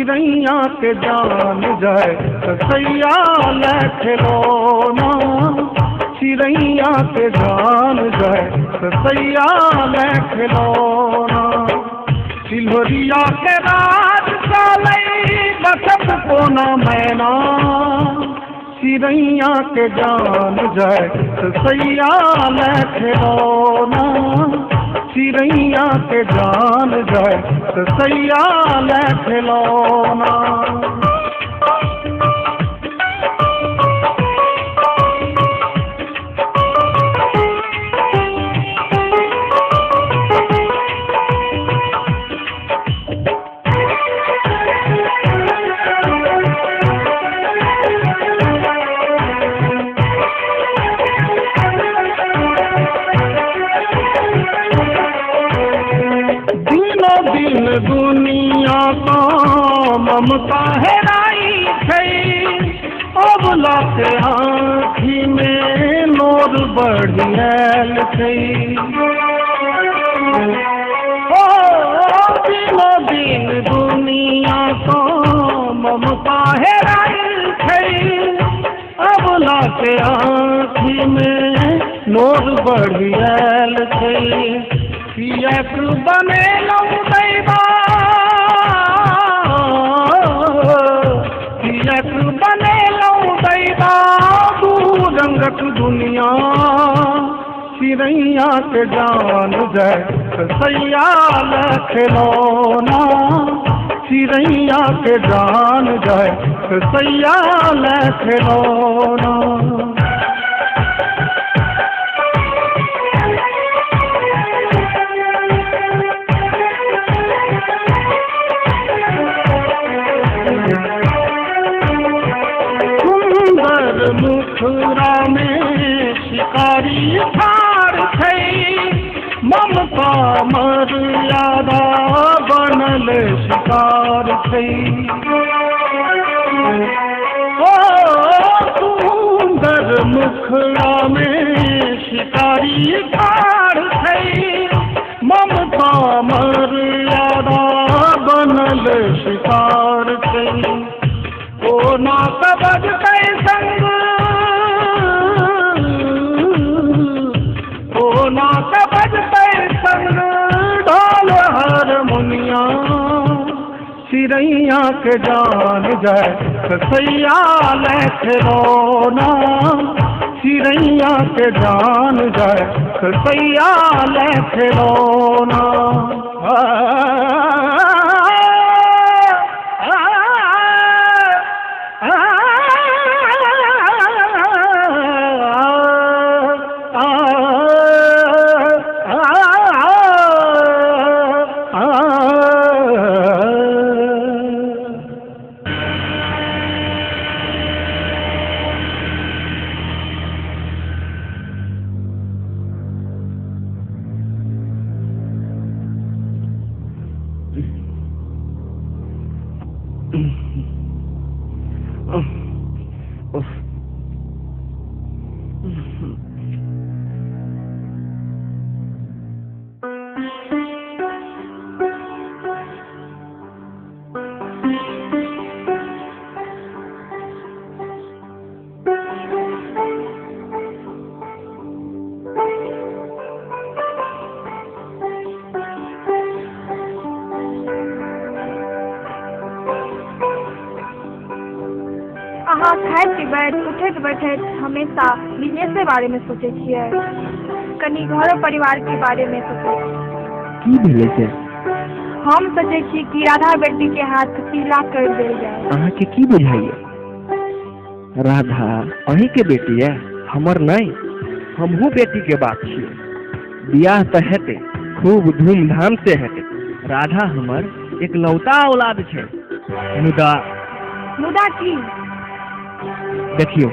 चिड़ैया के जान जाए कसैया ले खिलौना, चिड़ैया के जान जाए कसैया ले खिलौना। सिलवरिया के रात चले बसत कोना मैना, चिड़ैया के जान जाए कसैया ले खिलौना, चिड़ैया के जान जाए कसैया ले खिलौना। दुनिया का ममता हेराई है, अबला के आँखी में नोर बढ़ियल है। दिनो दिन दुनिया का ममता हेराई है, अबला के आँखी में नोर बढ़ियल है। पियक बने दैवा, पियक बने दैवा दू रंगक दुनिया, चिड़ैया के जान जाए कसैया ले खिलौना, चिड़ैया के जान जाए कसैया ले खिलौना। मुखरा में शिकारी ठार है, ममता मर्यादा बनल शिकार है। सुंदर मुखरा में शिकारी ठार है, ममता मर्यादा बनल शिकार है। ओ ना कबज कै संग, ओ ना कबज कै संग ढोल हारमोनिया, चिड़ैया के जान जाए कसैया ले खिलौना, चिड़ैया के जान जाए कसैया ले खिलौना। खाइत पीबैत उठैत बैठैत हमेशा बिजनेस के बारे में सोचे छियै, कनी घरो परिवार के बारे में सोचे की भेलै से? हम सोचे छी कि राधा बेटी के हाथ पीला कर देल जाए। अहाँ के की बुझाइए? राधा अहीं के बेटी है, हमर नहीं। हमहू बेटी के बाप छियै। बियाह तो हेते, खूब धूमधाम से हेते। राधा हमर एक लौता औलाद छै। मुदा की? देखियो,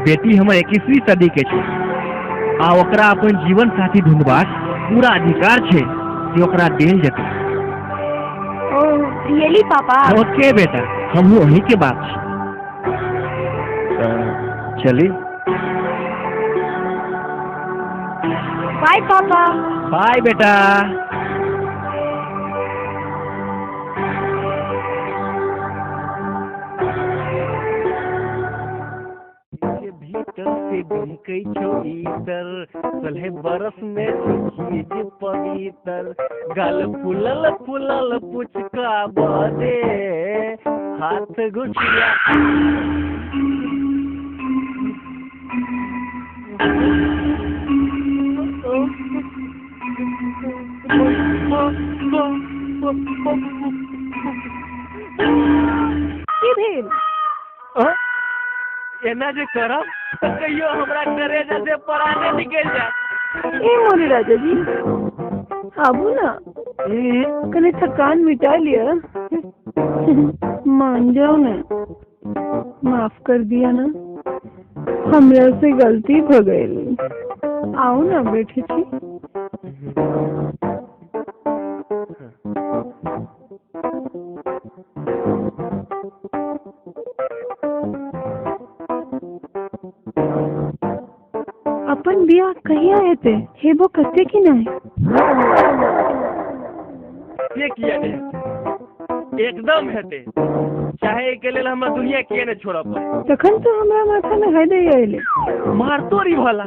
बेटी हमर 21वीं सदी के छै आ ओकरा अपन जीवन साथी ढूंढबाक पूरा अधिकार छै जे ओकरा देल जेतै। ओह रियली पापा? ओके बेटा, हमहू वही के बात छी। चली। बाय पापा। बाय बेटा। से गई छोईतर सलहे बरस में चीज पवित्र गल फुलल फुलल पुचका बदे हाथ गुठिया की भेल एना जे करब तो कहियो हमरा करेजा से पराने निकल जाए। ए मोरे राजा जी आबू ना कने थकान मिटा लिया मान जाओ ना माफ कर दिया ना हमरा से गलती हो गई आओ ना बैठी थी अपन बिया कहीं आए थे हेबो कते की नहीं ये किया दे एकदम हेते चाहे के लेल हमरा दुनिया किए ने छोड़ा पड़े तखन तो हमरा माथा में हृदय आइले मार तोरी भला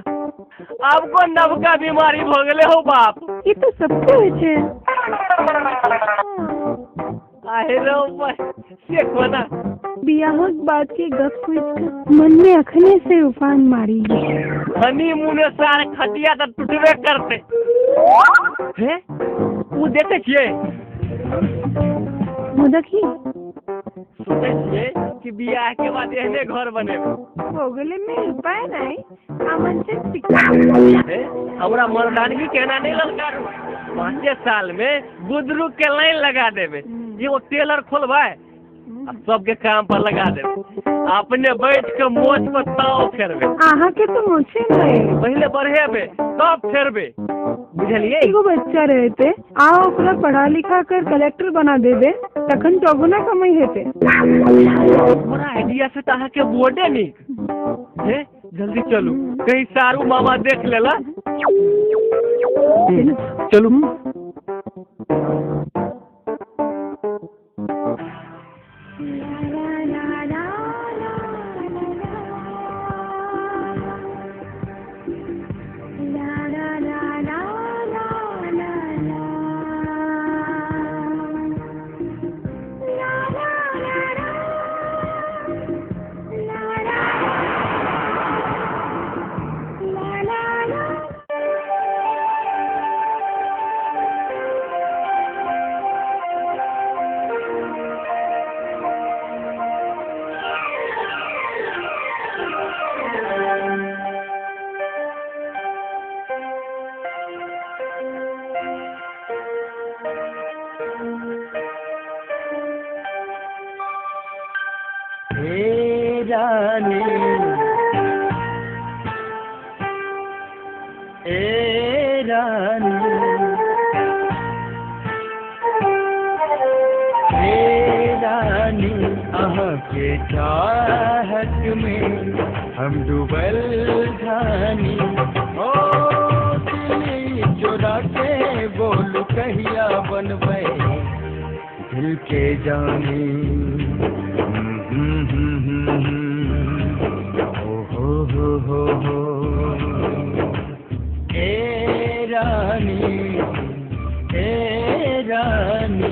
अब को नवका बीमारी भ गेले हो बाप ये तो सबके होय छे आहे रो से कोना बियाहक बाद के गप सोच कर मन में अखने से उफान मारी हनीमून सारे खटिया तो टूटबे करते हैं वो देते छिए मुदकी सोचे छिए कि बियाह के बाद एहने घर बनेबे भोगले में उपाय नहीं अमन से हमरा मर्दानगी कहना नहीं ललकारू 5 साल में गुदरू के लाइन लगा देबे ये वो टेलर खोलबाए अब सबके काम पर लगा देबे अपने बैठ के मोच पर ताव फेरबे आहा के तो मोछे नहीं पहले बढ़ेबे तब फेरबे बुझलिए एगो बच्चा रहते आ ओकरा पढ़ा लिखा कर कलेक्टर बना देबे तखन टोगुना कमाई हेते हमरा आइडिया से ताहा के बोर्डे नहीं है जल्दी चलू कहीं सारू मामा देख लेला चलू रानी ए रानी ए रानी अहाँ के चाहत में हम डूबल धानी ओ दिल चुरा के बोलू कहिया बनबै दिल के जानी हो ए रानी ए रानी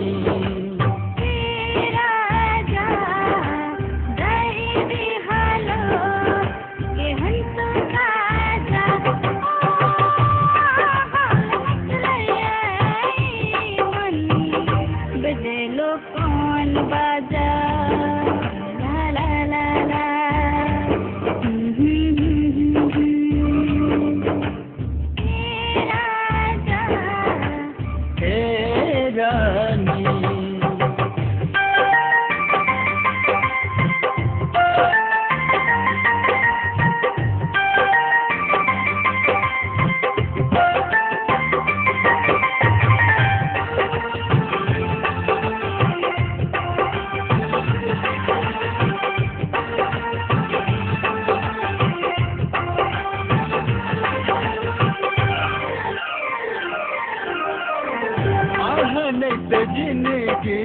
जिंदगी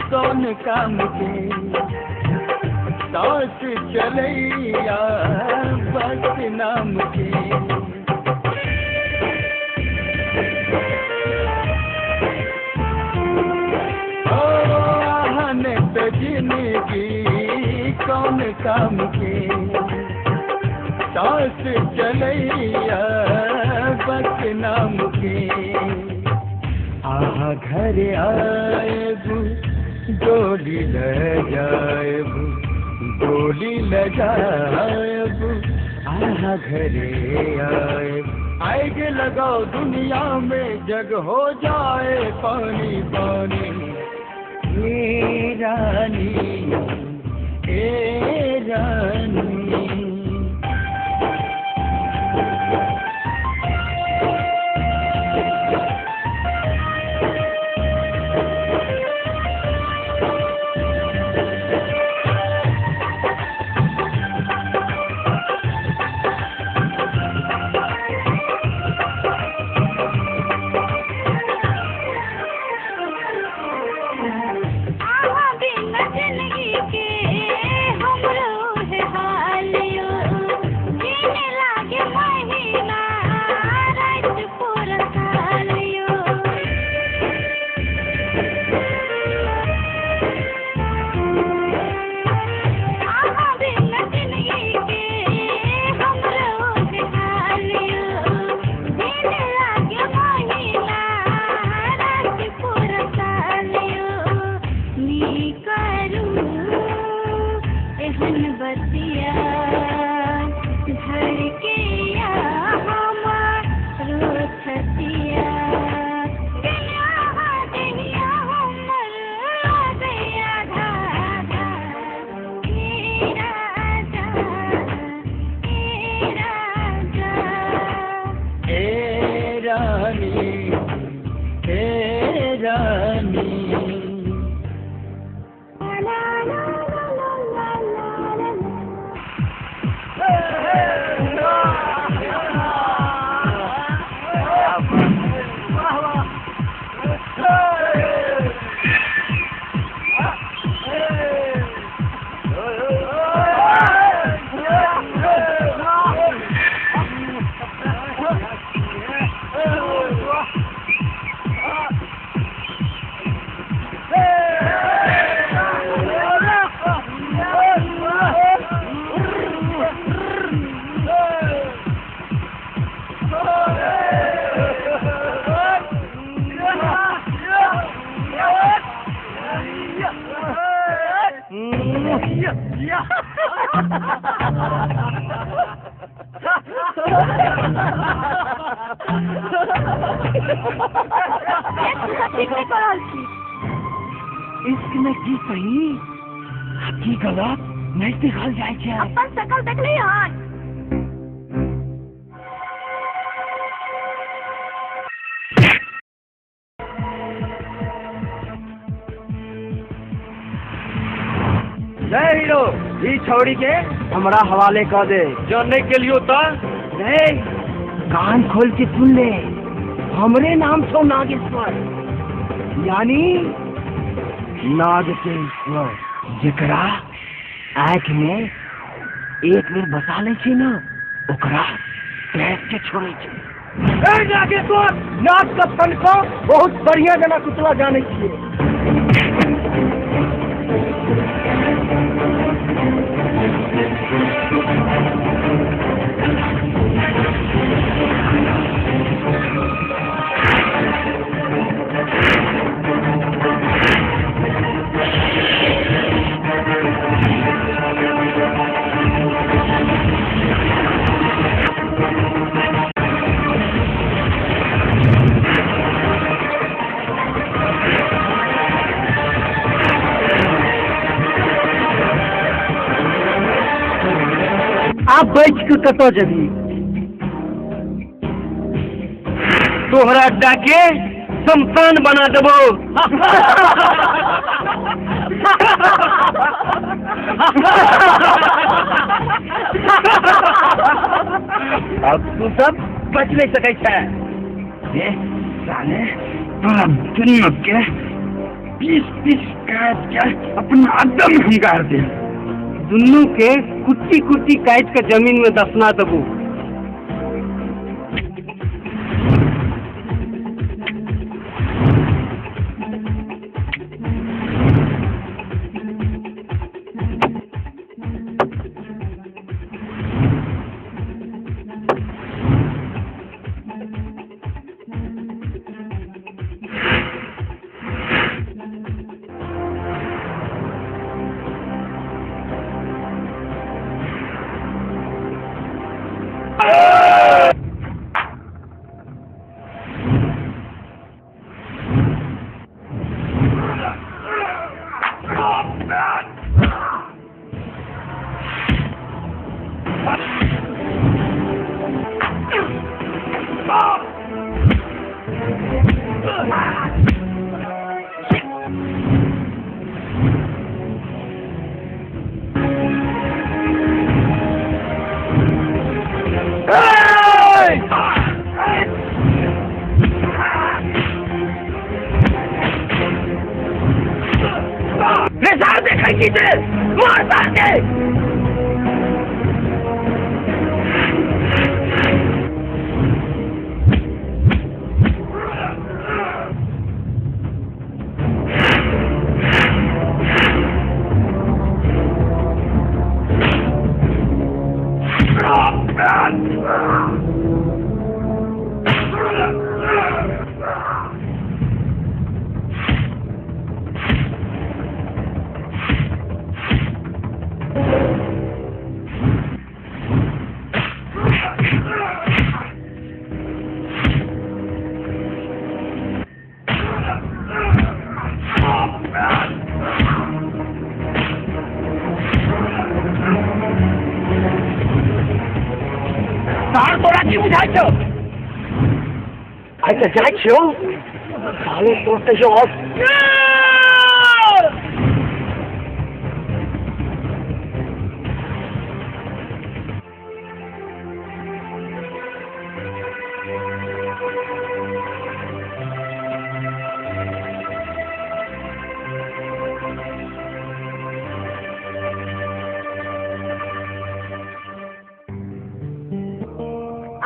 कौन काम के सांस चलैया बस नाम के जिंदगी कौन काम के सांस चलैया बस नाम के आहा घर आएबू डोली ल जाएबू डोली ल जाएबू आहा घरे आएबू आएगे लगाओ दुनिया में जग हो जाए पानी पानी ए रानी ए रानी इसमें की सही की गलत नहीं दिखल जाए क्या अपन शकल देख ली हां जय हीरो ई छौड़ी के हमरा हवाले कर दे जानने के लिए तो नहीं कान खोल के सुन ले हमरे नाम छो नागेश्वर यानी नाग के ईश्वर जेकरा आँख में एक बेर बसा ले छी ना ओकरा पैर के छोड़े छी ए नागेश्वर नाग का फन को बहुत बढ़िया जना कुतला जाने छिए आप बैठ के कतो जबी तोहरा अड्डा के शमशान बना देबो अब तू सब बच नहीं सकै छै ये साले तोरा दुनिया के 20 काट के अपना आदम हंगार दे दुन्नू के कुच्ची कुच्ची काट के जमीन में दफना दबू।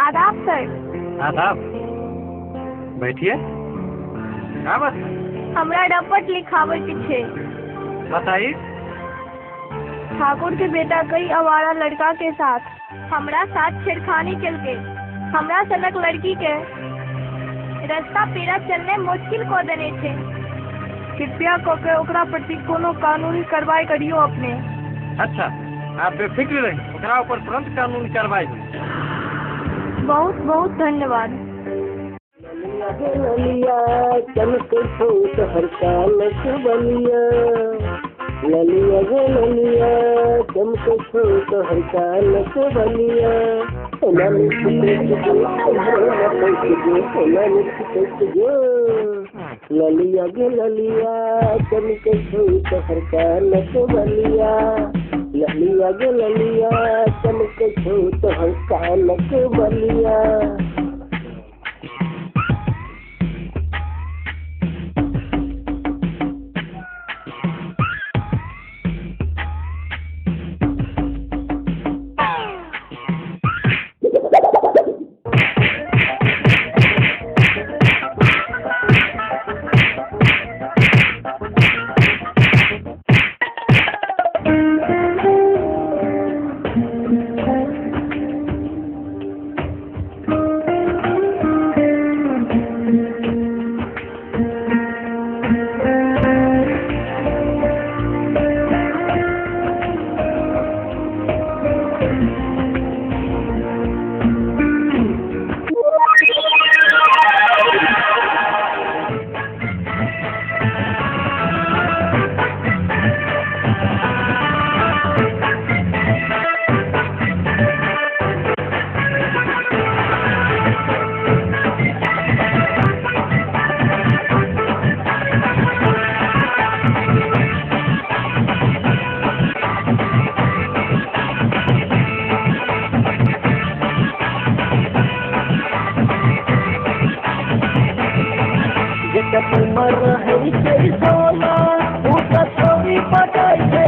आदाब सर। आदाब, बैठिए। क्या बात है? हमरा रपट लिखावे के छे। बताइए। ठाकुर के बेटा कई आवारा लड़का के साथ हमरा साथ छेड़खानी के हमरा सनक लड़की के रास्ता पेरा चलने मुश्किल को देने छे। कृपया के ओकरा प्रति कोनो कानूनी कार्रवाई करियो अपने। अच्छा, आप बेफिक्र रहिए, ओकरा ऊपर तुरंत कानूनी कार्रवाई होगी। बहुत बहुत धन्यवाद। ललिया चमक छोट हर कालक बलिया, ललिया गे ललिया चमक छोट हर कालक बलिया, ललिया गे ललिया चमक छोट हर कालक बलिया, ललिया गे ललिया चमक छोट हर कालक बलिया। उमर है सोना, ऊपर छोड़ी पटाई से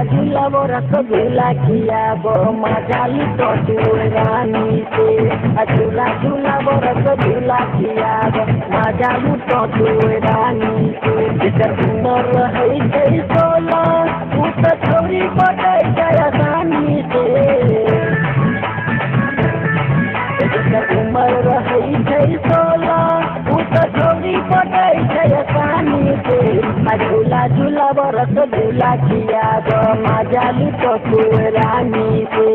झूला वो रसगुल्ला खियाबो मजा लूटो तू रानी से झूला झूला वो रसगुल्ला खियाबो मजा लूटो तू रानी से जेकर उमर है तेरी 16 तू तो छोरी पटाई जाया रानी से जेकर उमर है तेरी 16 तू तो छोरी पटाई जाया रानी से झूला झूला वो रसगुल्ला खियाबो मजा लूटो तू रानी से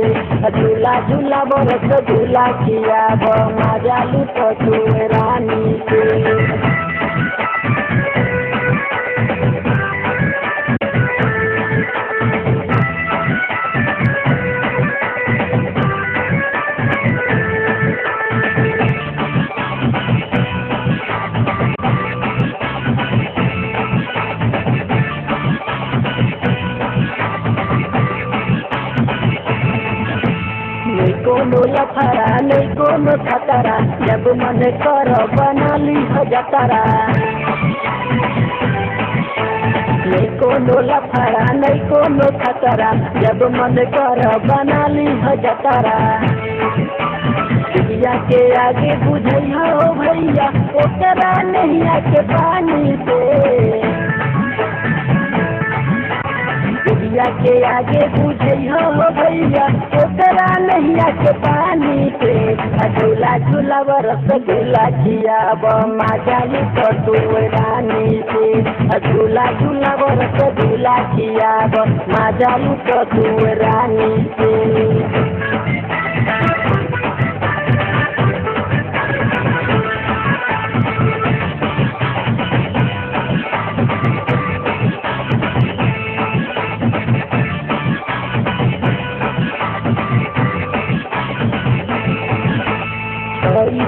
झूला झूला वो रसगुल्ला खियाबो मजा लूटो तू रानी से कोनो लफड़ा नहीं कोनो खतरा जब मन कर बना ली जतरा नहीं कोनो लफड़ा नहीं कोनो खतरा जब मन कर बना ली जतरा भैया के आगे बुझैया हो भैया ओकरा नहीं आके पानी से भैया के आगे बुझैया हो भैया ओकरा नहीं आके पानी पे झूला झूला रसगुल्ला खियाबो मजा लूटो तू रानी से झूला झूला रसगुल्ला खियाबो मजा लूटो तू रानी से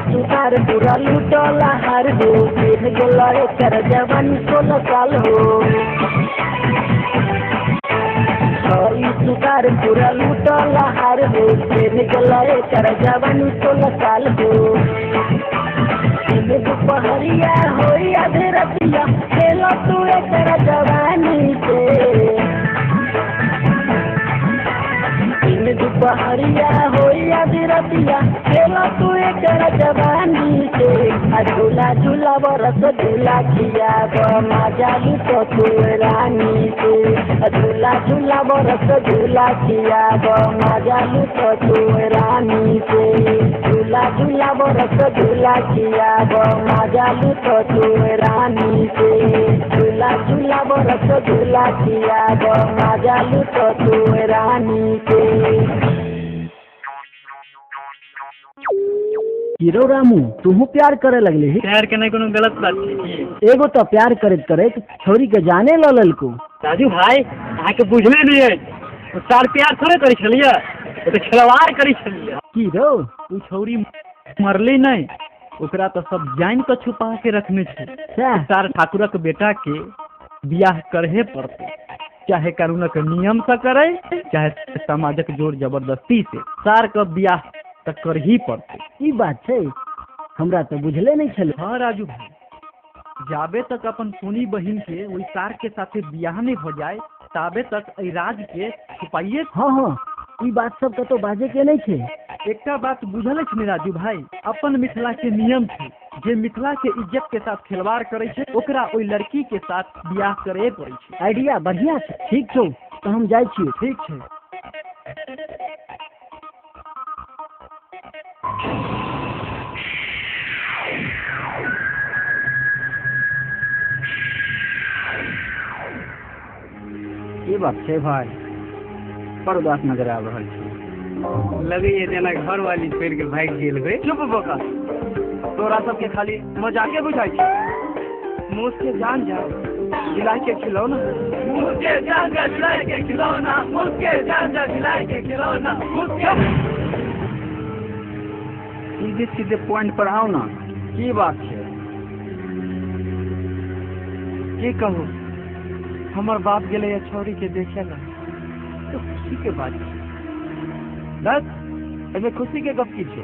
सुतार पूरा लूटला हर हो फिर गेला कर जवान 16 साल हो सुतार पूरा लूटला हर हो फिर गेला कर जवान 16 साल हो दोपहरिया हो आधे रतिया खेलो तू कर जवानी से दोपहरिया हो आधी रतिया खेलो तू कर जवानी से झूला झूला रसगुल्ला खियाबो मजा लूटो तू रानी से झूला झूला रसगुल्ला खियाबो मजा लूटो तू रानी से झूला झूला रसगुल्ला खियाबो मजा लूटो तू रानी से झूला झूला रसगुल्ला खियाबो मजा लूटो तू रानी से। हीरो रामू तुहू प्यार करे लगले ही प्यार के नहीं कोनो गलत बात है एगो तो प्यार करत करत छोरी के जाने ललल को राजू भाई अहाँ के बुझले नहीं है सार प्यार थोड़े करी छलिए तो खिलवाड़ करी छलिए की रो तू छोरी मरले नहीं ओकरा तो सब जान के छुपा के रखने छे सार ठाकुर के बेटा के बियाह करहे पड़ते चाहे कानून के नियम से करे चाहे समाजक जोर जबरदस्ती से सार का बियाह तक कर ही पड़ते। ई बात है हमरा तो बुझले नहीं छले। हाँ राजू भाई जाबे तक अपन सोनी बहन के वही सार के साथे बियाह नहीं हो जाए ताबे तक राज के छुपाइए। हाँ हाँ ई बात सब तो बाजे के नहीं छे। एकटा बात बुझल छे राजू भाई अपन मिथिला के नियम छे जे मिथिला के इज्जत के साथ खिलवाड़ करे छे ओकरा ओई लड़की के साथ बियाह करे पड़े छे। आइडिया बढ़िया छे। ठीक छो तो हम जाय छी। ठीक छे। ये बात छे भाई पर उदास नजर आ रहल छे। लगे ये जना घर वाली छोड़ के भाग गेल बे। चुप बका तोरा सबके खाली मजाके बुझाई छे। मुझ के जान जा खिला के खिलौना मुझके जान जा खिला के खिलौना मुझके जान जा खिला के खिलौना मुझके सीधे सीधे पॉइंट पर आओ ना। की बात है की कहूँ हमार बाप गेले या छोरी के देखे ना तो खुशी के बात है। बस एमे खुशी के गप की छे।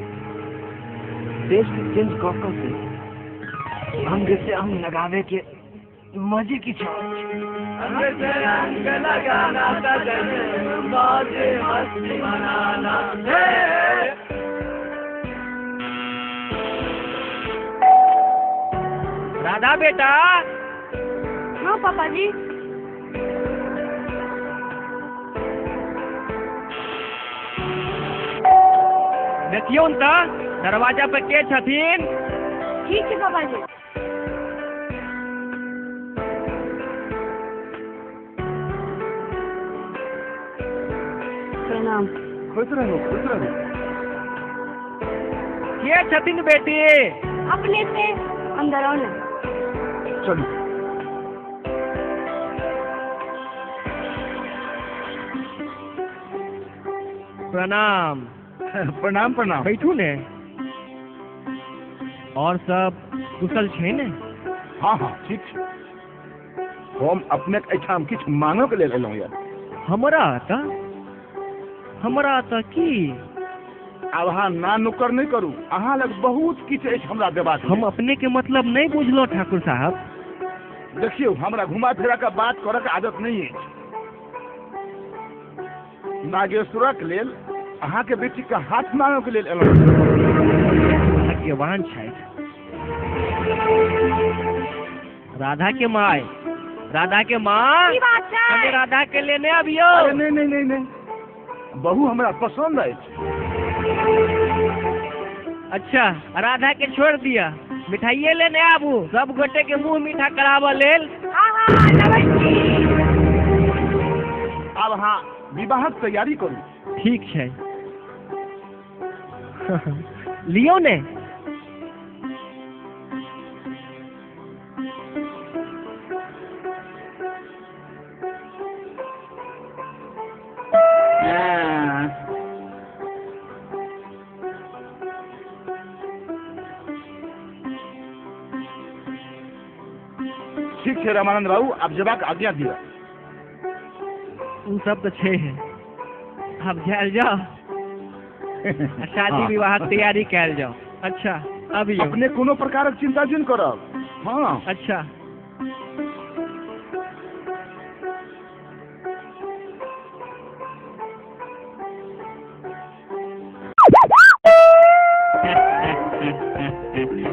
देश के चेंज कॉकर से हम जैसे हम लगावे के मजे की छाप रंग लगाना कदर मौज मस्ती मनाना राधा बेटा हाँ पापा जी। देखियो उनका दरवाजा पे के छथिन। ठीक है पापा जी। प्रणाम। खुश रहो खुश रहो। के छथिन बेटी? अपने से अंदर आओ ना। चलो प्रणाम। प्रणाम प्रणाम। बैठू ने। और सब कुशल छै ने? हाँ हाँ ठीक छै। हम अपने एहिठाम किछु मांगो के लेल एलहुँ यऽ। हमरा तऽ की? आब अहाँ ना नुक्कर नहीं करू। अहाँ लग बहुत किछु अछि हमरा देबाक। हम अपने के मतलब नहीं बुझलहुँ ठाकुर साहब। देखियो हमरा घुमा फिरा के बात करऽ के आदत नहीं अछि। नागेश्वरक लेल अहाँ के बेटी के हाथ मांगो के लेल एलहुँ। भाग्यवान छथि। राधा के माय। राधा के माँ। की बात छै? कनी राधा के लेने अबियो। अरे नहीं नहीं नहीं नहीं, बहू हमरा पसंद अछि। अच्छा राधा के छोड़ दिया, मिठाइये लेने आबू। सब गोटे के मुंह मीठा कराबऽ लेल। आब अहाँ विवाहक तैयारी करू। ठीक छै। लियो ने। ठीक छै रामानंद बाबू, आप जबाक आज्ञा दिया। उ सब तो छे है। अब जायल जाओ। शादी विवाह तैयारी कैल जाओ। अच्छा अभी अपने कोनो प्रकारक चिंता जिन करब। हाँ अच्छा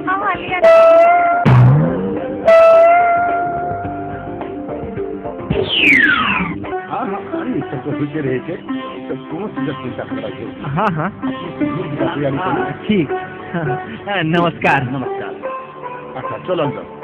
हाँ लिया। हाँ हाँ ई सब तो होते रहे छै। ई सब कोनो चीजक चिंता करबाक छै। हाँ हाँ तैयारी करू। ठीक। नमस्कार। नमस्कार। अच्छा चलो जाओ।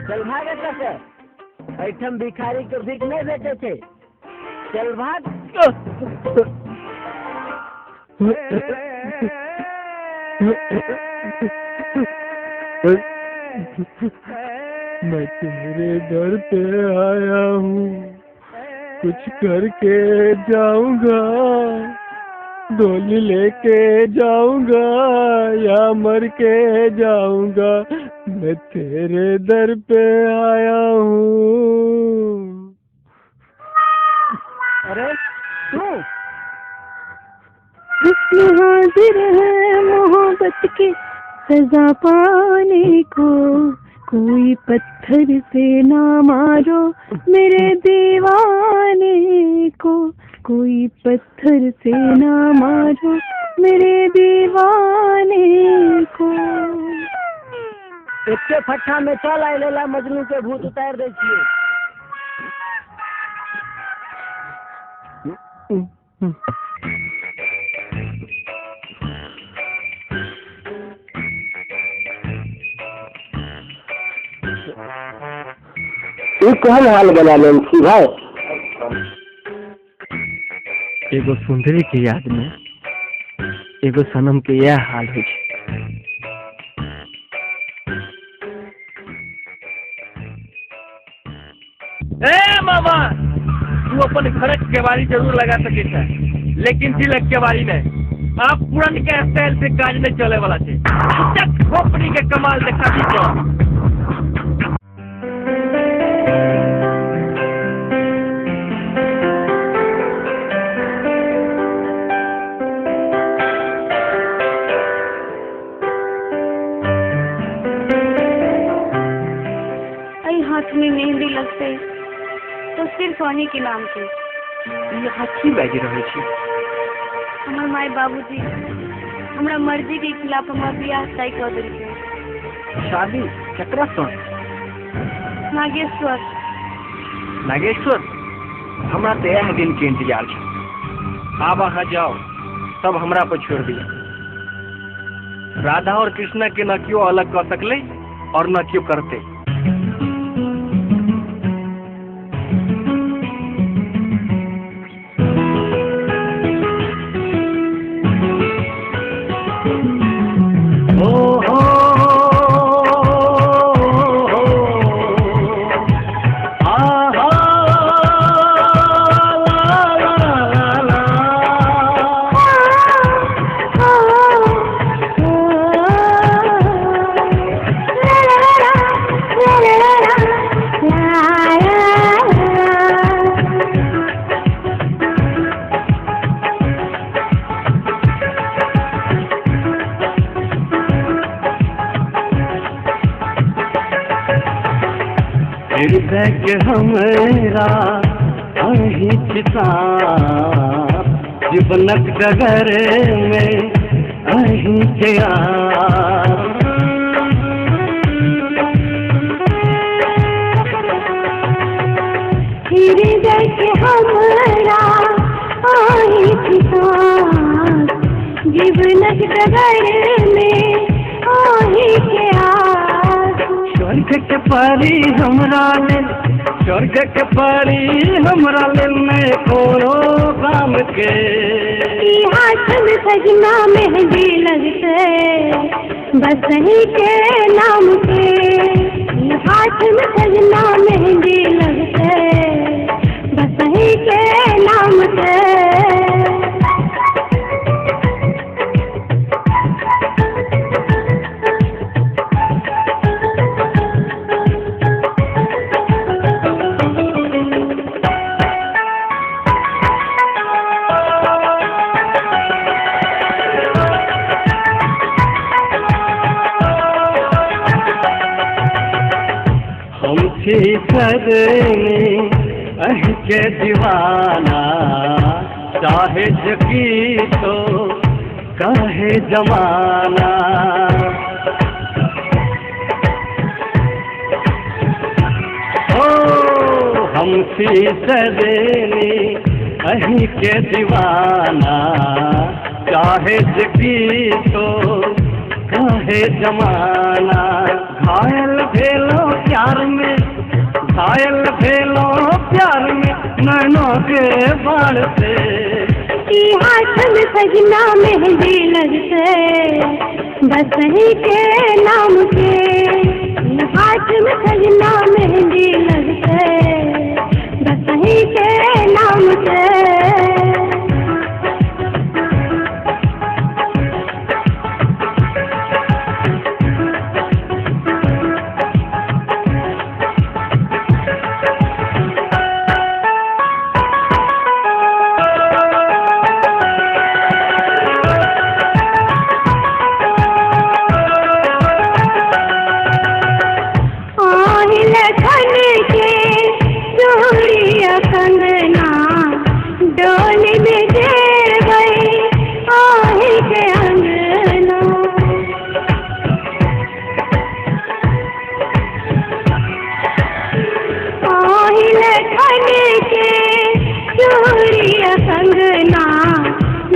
चल भाग एतऽ से। एहिठाम भिखारी के भीख नहीं भेटे छै। चल भाग। मैं तेरे दर पे आया हूँ, कुछ करके जाऊंगा। डोली लेके जाऊंगा या मर के जाऊंगा। मैं तेरे दर पे आया हूँ। अरे तू हाजिर है मोहब्बत की सजा पाने को। कोई पत्थर से ना मारो मेरे दीवाने को। कोई पत्थर से ना मारो मेरे दीवाने को। एके फट्ठा में चल आए लेला मजनू के भूत उतार दे छिए। तू कहल हाल बना ले भाई। एगो सुंदरी के याद में एगो सनम के यह हाल हो। मामा तू अपन घर के बारी जरूर लगा सके था, लेकिन तिलक के बारी नहीं। आप पुरान के स्टाइल से काज नहीं चले वाला थे। खोपड़ी के कमाल देखा दी। हाथ में मेहंदी लगते तो सिर्फ सोनी के नाम के अच्छी लगी रहे छी। हमार माई बाबूजी हमरा मर्जी के खिलाफ हमार बियाह तय कर देलके। शादी केकरा संग? नागेश्वर। नागेश्वर हमरा तो यह दिन के इंतजार है। आप आ जाओ सब हमरा पर छोड़ दिया। राधा और कृष्णा के न क्यों अलग कर सकले और न क्यों करते। हृदय के हमरा अहिंसा जीवनक डगर में अहिंसा। हृदय के हमरा अहिंसा जीवनक डगर में अहिंसा। स्वर्ग के परी हमरा ले, स्वर्ग के परी हमरा ले मैं कोनो काम के। हाथ में सजना मेहंदी लगते बस ही के नाम के। हाथ में सजना मेहंदी लगते बस ही के नाम के। करने अह के दीवाना चाहे जकी तो कहे जमाना। ओ हम सदेने अह के दीवाना चाहे जकी तो कहे जमाना। घायल भेलो प्यार में, घायल भेलो प्यार में नैनों के बाढ़ से। हाथ में सजना मेहंदी लगते बस ही के नाम के। हाथ में सजना मेहंदी लगते बस ही के नाम के।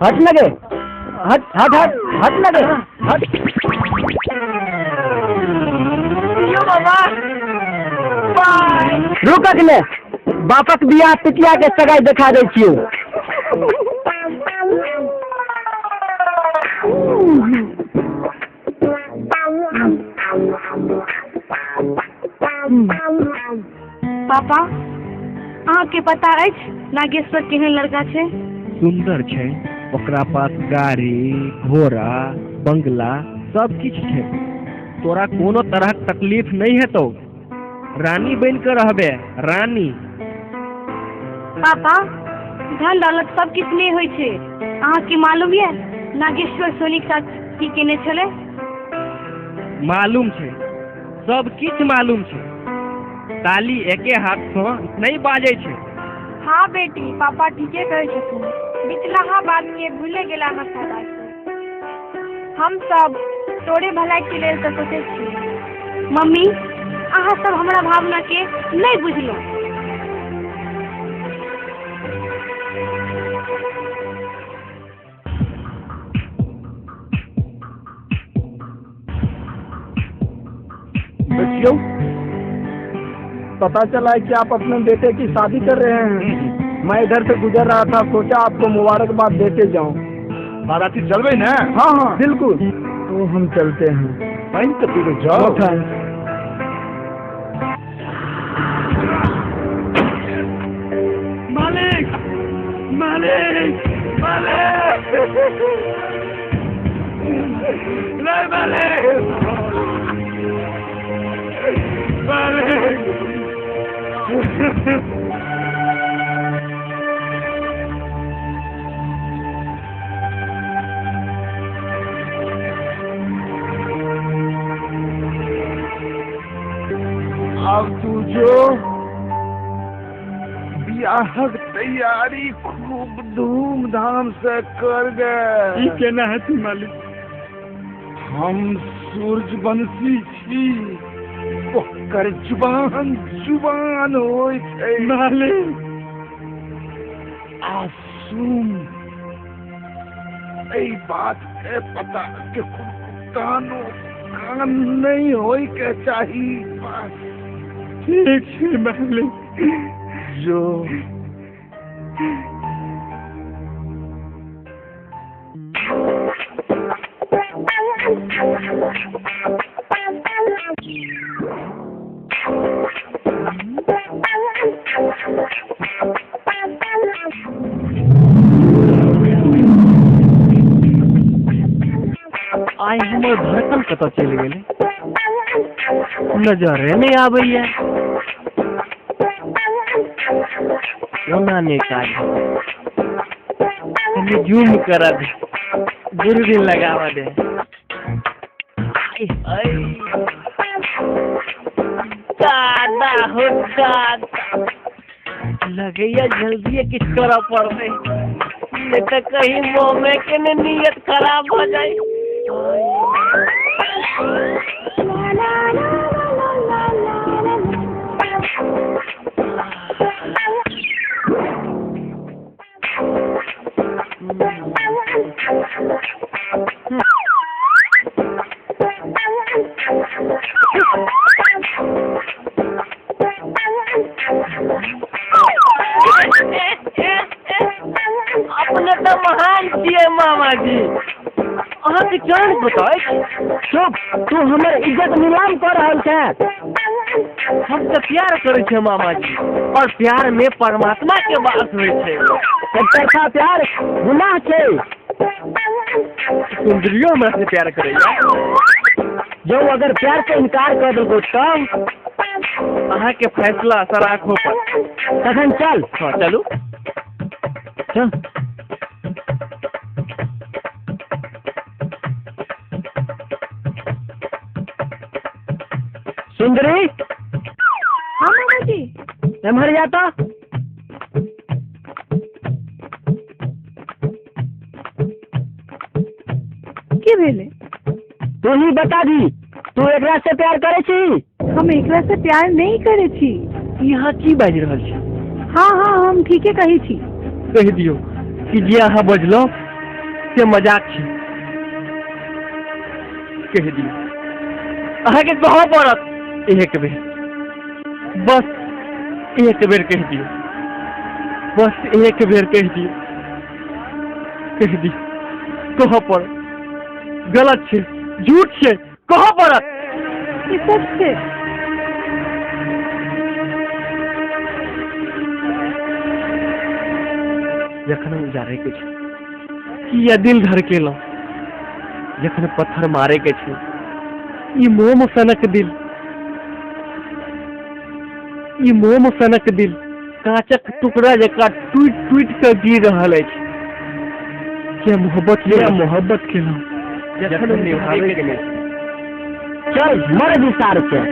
हट लगे, हट हट हट हट लगे, हट। रुक अगले बापक बियाह पिटिया के सगाई देखा दे छियो। पापा अहाँ के पता अछि नागेश्वर केहन लड़का छै? सुंदर छै, ओकरा पास गाड़ी घोड़ा बंगला सब किछ छै। तोरा कोनो तरह तकलीफ नहीं हेतौ, रानी बन के रहबे, रानी। पापा धन दौलत सब किछ नहीं होइ छै। अहाँ के मालूम ये नागेश्वर सोनी के साथ की केने छले? मालूम छै, सब किछ मालूम छै। ताली एके हाथ से नहीं बाजे छै। हाँ बेटी, पापा ठीके कहै छथिन। बिचलाहा बात के भूले गेला अहाँ सादा के। हम सब तोरे भलाई के लेल तो सोचे छी। मम्मी अहाँ सब हमरा भावना के नहीं बुझलो। बच्चियों, पता चला है कि आप अपने बेटे की शादी कर रहे हैं। मैं इधर से गुजर रहा था, सोचा आपको मुबारकबाद देते जाऊं। बाराती चल गई ना? हाँ हाँ बिल्कुल। तो हम चलते हैं। तो जाओ। मालिक मालिक मालिक नहीं मालिक अब तू जो बियाहक तैयारी खूब धूमधाम से कर गए। केना है तू मालिक? हम सूरजवंशी छी, ओकर जुबान जुबान होय छै। मालिक आसुम एई बात के पता के कानो कान नहीं होय के चाही। बस ठीक है मालिक। जो आई हमर धड़कन कतऽ चलि गेलै, नजरे नहीं आबैया। ओना नहीं काज, जूम करा दे, दूरबीन लगावा दे। दादा हो दादा, लगैया जल्दी किछ करऽ पड़तै, नहीं तो कहीं मोमे के नीयत खराब हो जाए। अपने तो महान छियै मामा जी, अहाँ के जान बताए। चुप, तू हमर इज्जत नीलाम कर रहल छै। हम तो प्यार करे छे मामा जी, और प्यार में परमात्मा के वास होय छै। एकतरफा प्यार गुनाह छै। सुंदरियो हमरा से प्यार करैया। जो अगर प्यार से इनकार कर देबो तब अहाँ के फैसला सराखो पर। तखन चल। हाँ चलू चल। सुंदरी, हाँ मामा जी। एम्हर जा तो। की भेले? तू ही बता दी, तू एकरा से प्यार करे छी? हम एकरा से प्यार नहीं करे छी। यहाँ की बाजि रहल छी? हाँ हाँ हम ठीके कही छी। कह दियो कि जे अहाँ बजलो से मजाक छी कह दियो अहाँ के कहाँ पड़त एक बेर बस एक बेर कह दियो बस एक बेर कह दियो कहाँ पर गलत छे झूठ छे कहाँ पड़त ये सच छे जखन उजारे के छे किया दिल धड़केलो जखन पत्थर मारे के छे ई मोम सनक दिल ई मोम सनक दिल कांचक टुकड़ा जका टूट टूट के गिर रहल अछि क्या मोहब्बत के नाम जखन निभावे के लिए चल मर विस्तार से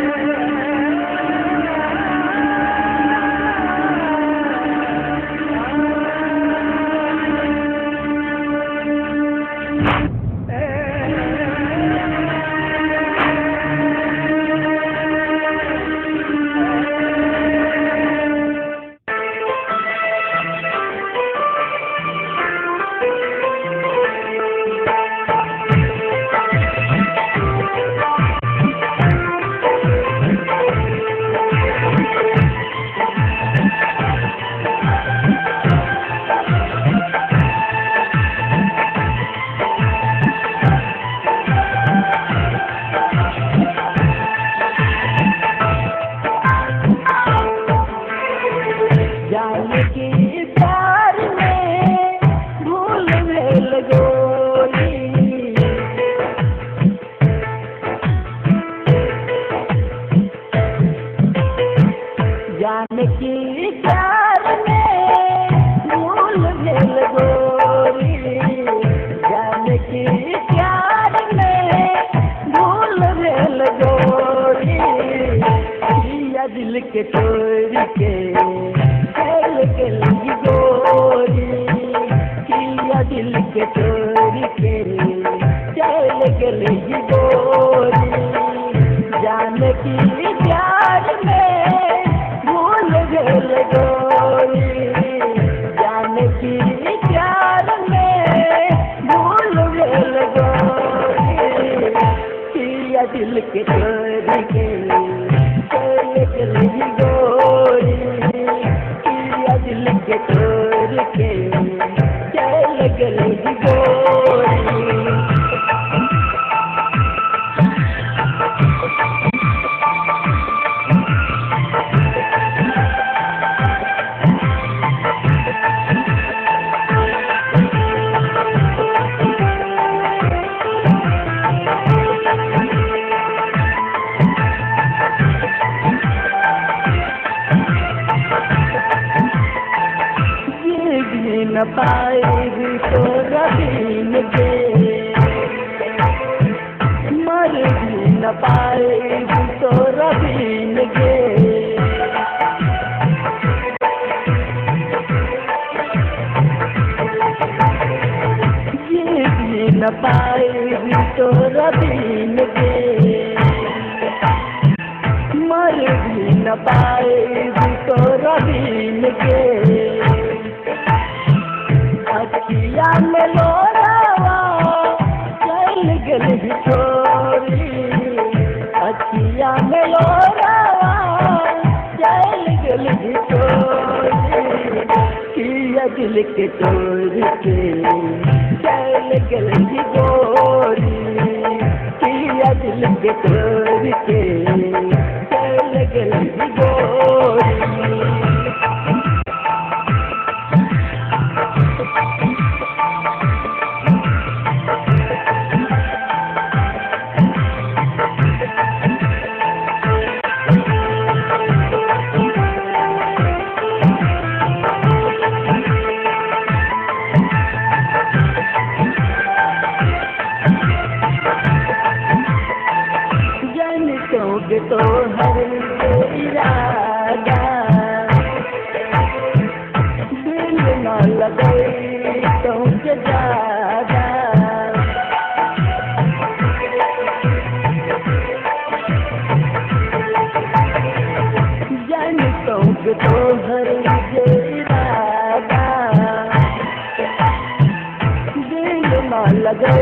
ना लगे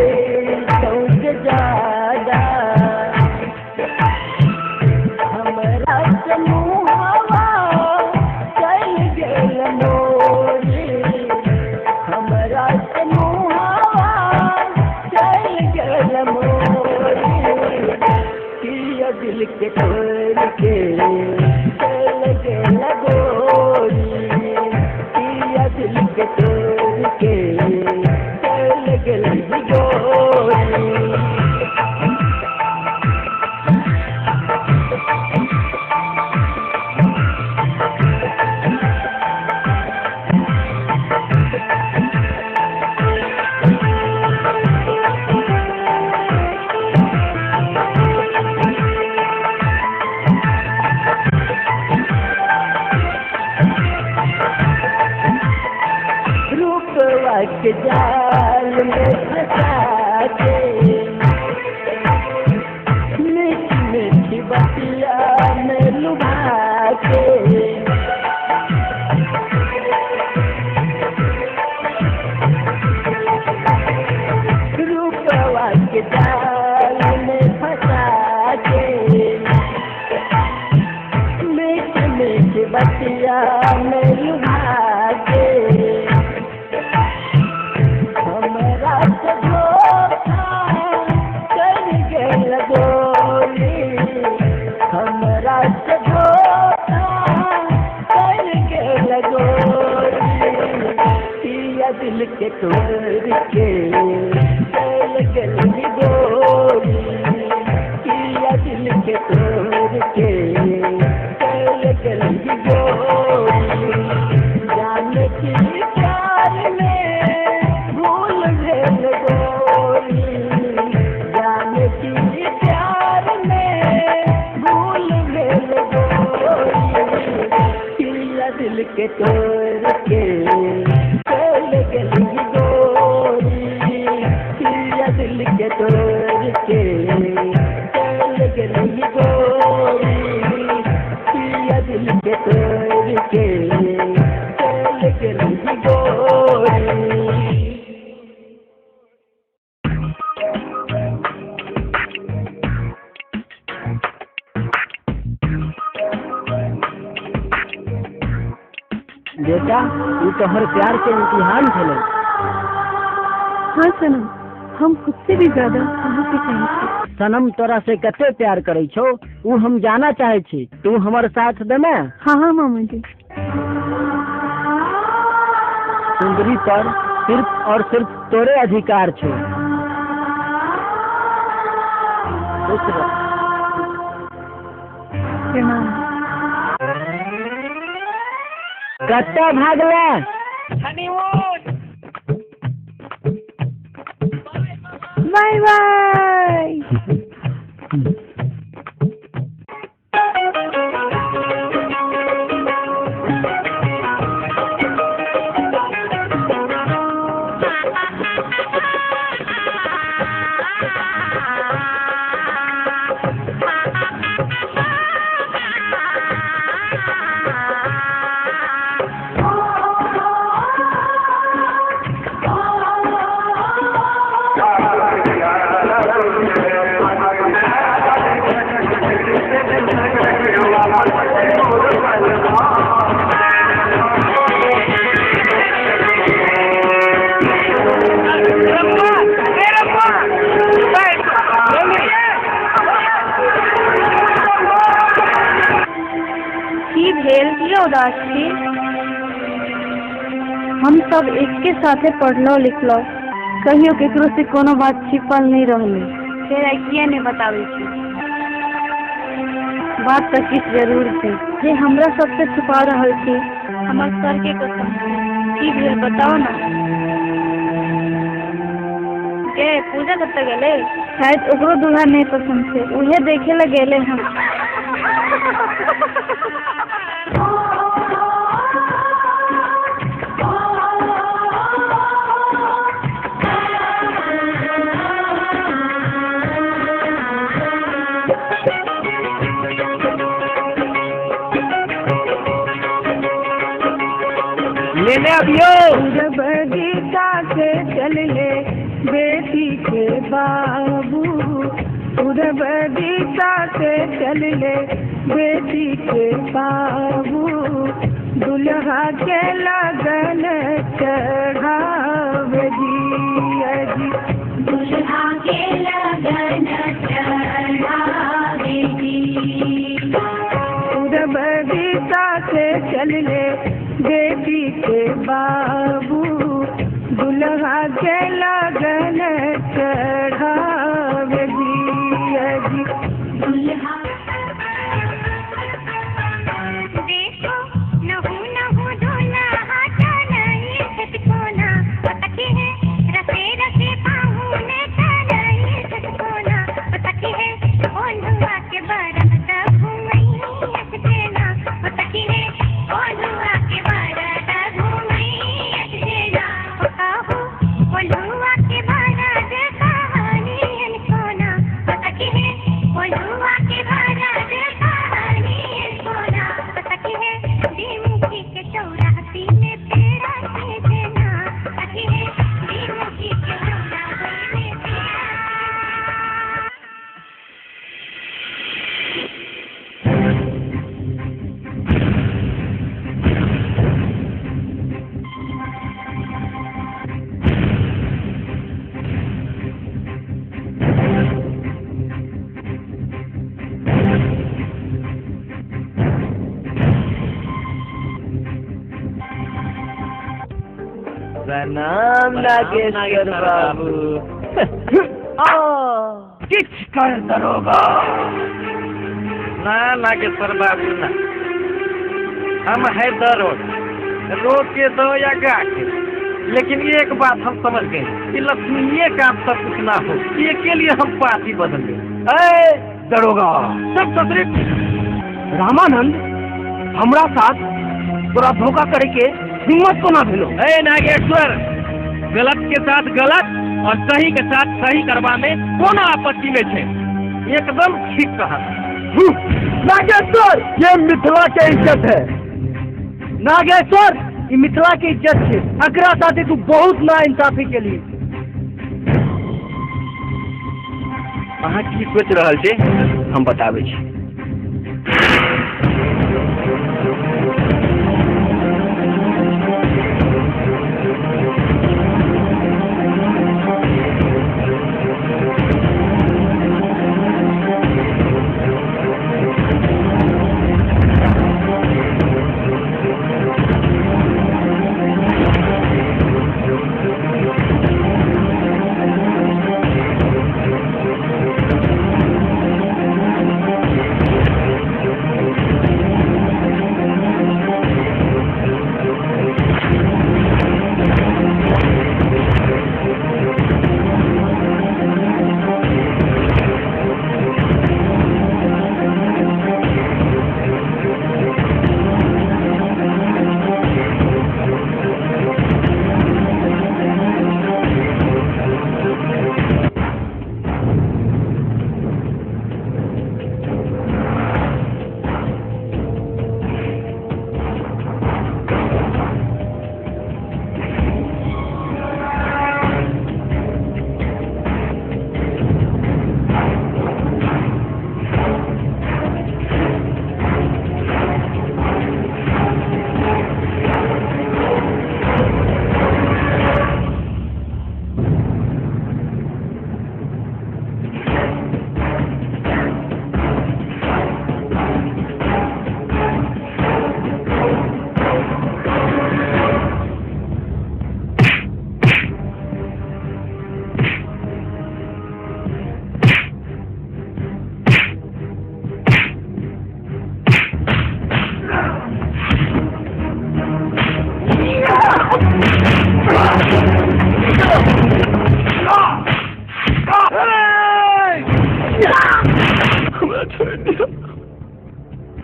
चौक ज्यादा हमरा समूहवा चल गेल मोरी हमरा समूहवा चल गेल मोरी किया दिल के तोड़ के चल गेल गोरी किया दिल के तोड़ के चल गेल गोरी रूपवा के जाल में फंसा के मीठी मीठी बतिया में लुभा के रूपवा के जाल में फंसा के मीठी मीठी बतिया में लुभा के हमरा से धोखा कर गेल गोरी हमरा से धोखा कर गेल गोरी किया दिल के तोड़ के चल गेल गोरी किया दिल के तोड़ के चल गेल गोरी जाने की प्यार में भूल गेल गोरी जाने की प्यार में भूल गेल गोरी किया दिल के तोड़ के चल गेल गोरी किया दिल के तोड़ के चल गेल गोरी किया दिल के तोड़ के चल गेल गोरी बेटा ये तोहर प्यार के इम्तिहान छले। हाँ सनम, हम खुद से भी ज्यादा अहाँ के चाहे छी। सनम तोरा से कते प्यार करे छो वो हम जाना चाहे छी। तू हमार साथ देना। हाँ हाँ मामा जी। सुंदरी पर सिर्फ और सिर्फ तोरे अधिकार छो। प्रणाम। कत्ता भागला बाय बाय। उदास छी। हम सब एक के साथे पढ़लो लिखलो, कहियो केकरो से कोनो बात छिपल नहीं रहले। फिर किए नहीं बतावे छी? बात तो किस जरूर थी जे हमरा सबसे छुपा रहल थी। हमर सर के कसम की भेल बताओ ना। के पूजा करते गेले? शायद ओकरो दूल्हा नहीं पसंद थे, उहे देखे ला गेले हम। लेने अभियो बगीचा से चल ले बेटी के बाबू उधर बगीचा से चल ले, बेटी के बाबू दुल्हा के लगन चढ़ावे जी, दुल्हा के लगन चढ़ावे जी। उधर बगीचा से चल ले, बेटी के बाबू दुल्हा के लगन चढ़ावे जी, दुल्हा देखो नहु नहु दुल्हा चढ़ाई सतकोना, पतकी है रसे रसे पाहुने चढ़ाई सतकोना, पतकी है ओंधुआ के बरत घूमई सजना, पतकी है ओंधुआ के बरत घूमई सजना, काहू ओंधुआ के बरत कहानी सोना, पतकी है ओंधुआ के बरत कहानी सोना, पतकी है दीमुखी के चौरासी में पेड़ा से देना, पतकी है दीमुखी के चौरासी में पेड़ा। प्रणाम नागेश्वर बाबू। किछ कर दरोगा ना नागेश्वर बाबू ना, हम है दरोग, रोक के दो या गा के, लेकिन एक बात हम समझ गए कि लक्ष्मीए काम सब कुछ ना हो, ये के लिए हम पार्टी बदल गए। दरोगा सब सतरिक रामानंद हमरा साथ पूरा धोखा करे के हिम्मत को ना भेलो। नागेश्वर, गलत के साथ गलत और सही के साथ सही करवा में कौन आपत्ति में छे, एकदम ठीक कहा। नागेश्वर, ये मिथिला के इज्जत है। नागेश्वर, ये मिथिला की इज्जत है, अकरा साथे तू बहुत ना इंसाफी के लिए। अहाँ की सोच रहल छी हम बताबै छी।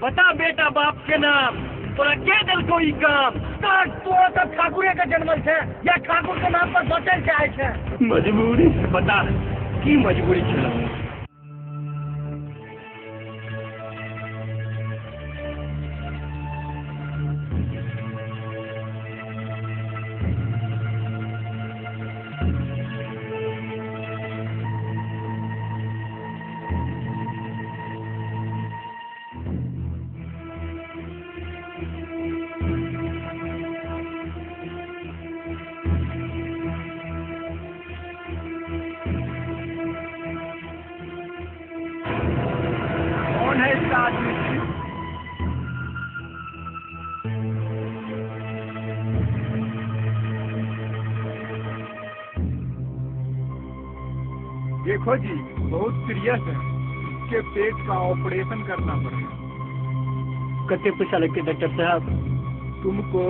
बता बेटा बाप के नाम, तोरा के दिल कोई काम? तोरा तो ठाकुरे का जन्म है या ठाकुर के नाम पर बचल चाहे छे? मजबूरी। बता की मजबूरी छे? देखो जी, बहुत सीरियस है, इसके पेट का ऑपरेशन करना पड़ेगा। कितने पैसा लगते डॉक्टर साहब? तुमको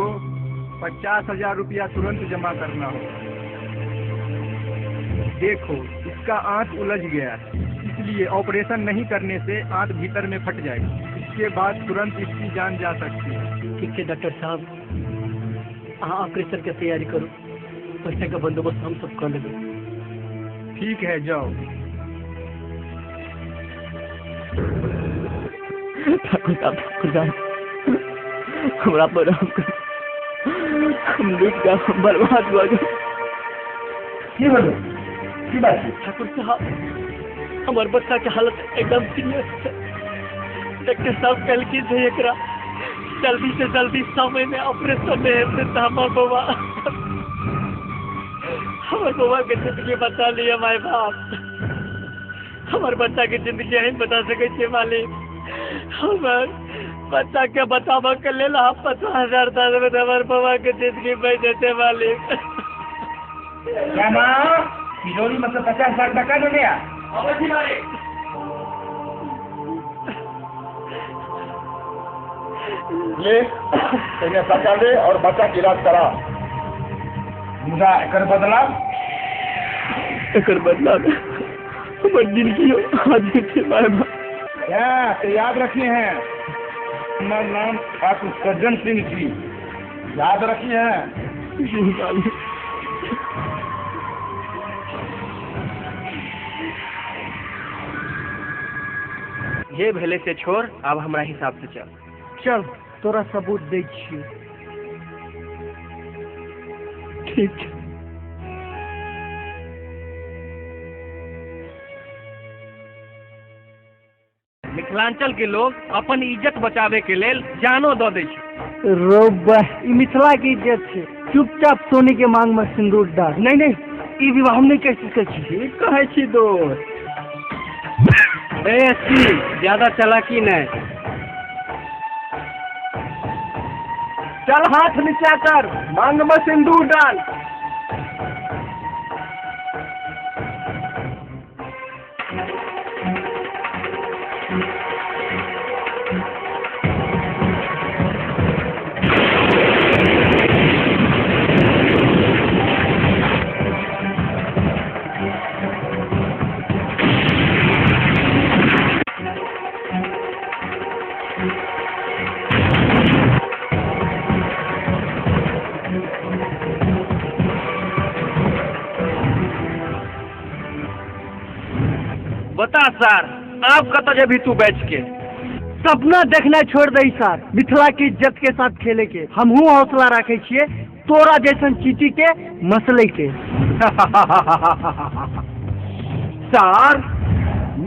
50,000 रुपया तुरंत जमा करना होगा। देखो, इसका आंत उलझ गया है, इसलिए ऑपरेशन नहीं करने से आंत भीतर में फट जाएगी। इसके बाद तुरंत इसकी जान जा सकती है। ठीक है डॉक्टर साहब, हाँ ऑपरेशन की तैयारी करो, पैसे का बंदोबस्त हम सब कर लेंगे। ठीक है, जाओ। ठाकुर साहब, हमारा पर हम लूट गया, हम बर्बाद हुआ गए। की बात है? ठाकुर साहब, हमारे बच्चा की हालत एकदम सीरियस है। डॉक्टर साहब कल की थे एकरा जल्दी से जल्दी समय में ऑपरेशन में हमारे बउआ के जिंदगी बचा लिया माय बाप। हमारे बच्चा के जिंदगी नहीं बता सके छे मालिक। हमारे बच्चा के बतावा के लेल आप 50,000 में हमारे बउआ के जिंदगी बच देते मालिक। क्या माँ तिजोरी मतलब 50,000 टका दे दिया? ले, इन्हें पैसा दे और बच्चा की इलाज करा। मुझा एकर बदला हमारी जिंदगी आज थे माय बाप। क्या तो याद रखिए हैं, हमारा नाम ठाकुर सज्जन सिंह जी, याद रखिए हैं। ये भेले से छोड़, अब हमारा हिसाब से चल। चल तोरा सबूत दे छियै। ठीक। मिथिलांचल के लोग अपन इज्जत बचावे के लेल जानो दो दे छै। रोबा, ई मिथिला के इज्जत छै। चुपचाप सोनी के मांग में सिंदूर डाल। नहीं, ई विवाह हम नहीं कह सकै छी। कहे छी दोस्त। ज्यादा चालाकी नहीं। चल हाथ नीचा कर, मांग में सिंदूर डाल। बता सर, आप कत जे भी तू बैठ के सपना देखना छोड़ दे सर। मिथिला की इज्जत के साथ खेले के हमहू हौसला रखे छिए, तोरा जैसन चीटी के मसले के। सर,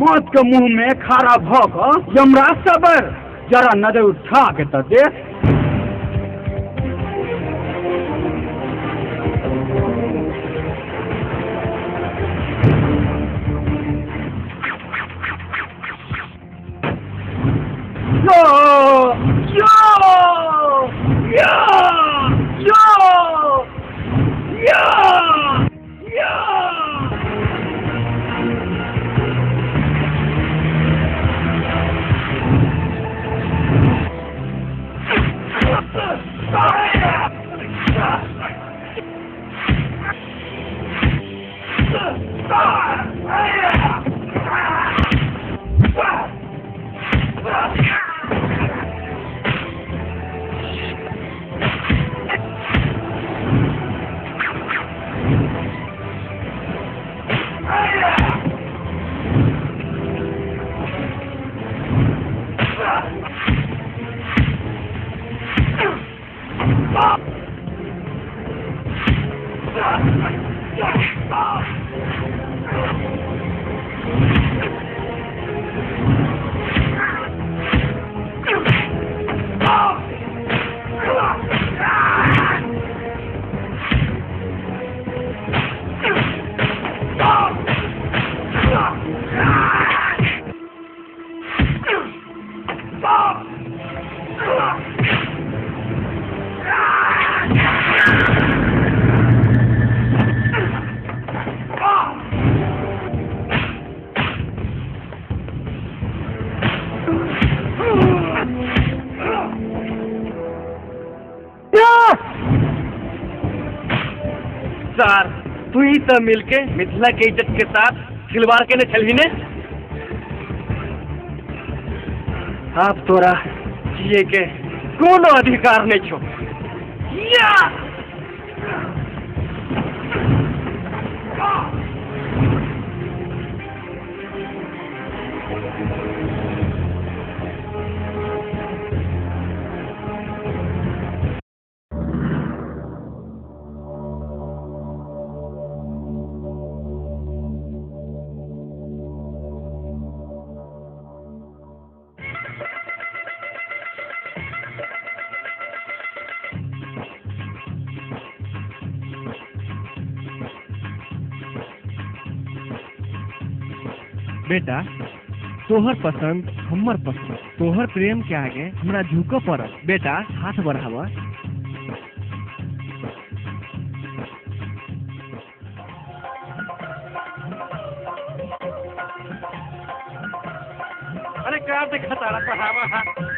मौत के मुंह में खारा भौक यमरा सबर, जरा नजर उठा के तो देख। ही तो मिलके मिथिला के इज्जत के साथ खिलवाड़ के ने छलही ने। आप तोरा जिए के कोनो अधिकार नहीं छो। या! बेटा तोहर पसंद हमर पसंद, तोहर प्रेम के आगे हमरा झुको पड़त। बेटा हाथ बढ़ावा। अरे क्या देखा तारा पढ़ावा हाथ